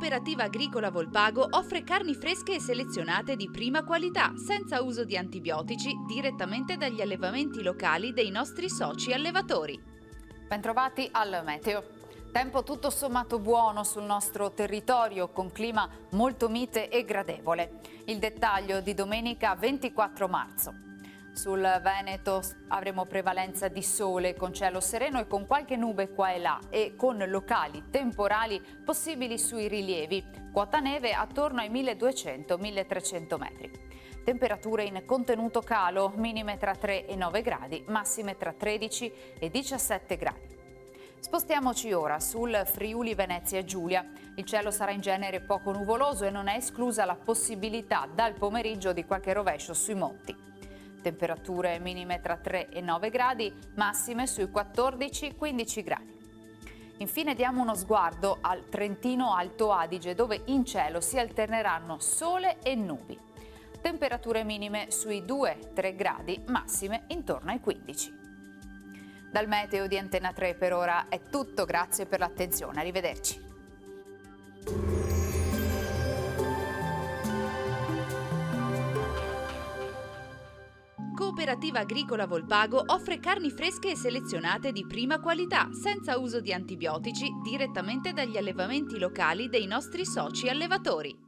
Cooperativa Agricola Volpago offre carni fresche e selezionate di prima qualità, senza uso di antibiotici, direttamente dagli allevamenti locali dei nostri soci allevatori. Bentrovati al Meteo. Tempo tutto sommato buono sul nostro territorio, con clima molto mite e gradevole. Il dettaglio di domenica 24 marzo. Sul Veneto avremo prevalenza di sole con cielo sereno e con qualche nube qua e là e con locali temporali possibili sui rilievi. Quota neve attorno ai 1200-1300 metri. Temperature in contenuto calo, minime tra 3 e 9 gradi, massime tra 13 e 17 gradi. Spostiamoci ora sul Friuli Venezia Giulia. Il cielo sarà in genere poco nuvoloso e non è esclusa la possibilità dal pomeriggio di qualche rovescio sui monti. Temperature minime tra 3 e 9 gradi, massime sui 14-15 gradi. Infine diamo uno sguardo al Trentino Alto Adige, dove in cielo si alterneranno sole e nubi. Temperature minime sui 2-3 gradi, massime intorno ai 15. Dal meteo di Antena 3 per ora è tutto, grazie per l'attenzione, arrivederci. Cooperativa Agricola Volpago offre carni fresche e selezionate di prima qualità, senza uso di antibiotici, direttamente dagli allevamenti locali dei nostri soci allevatori.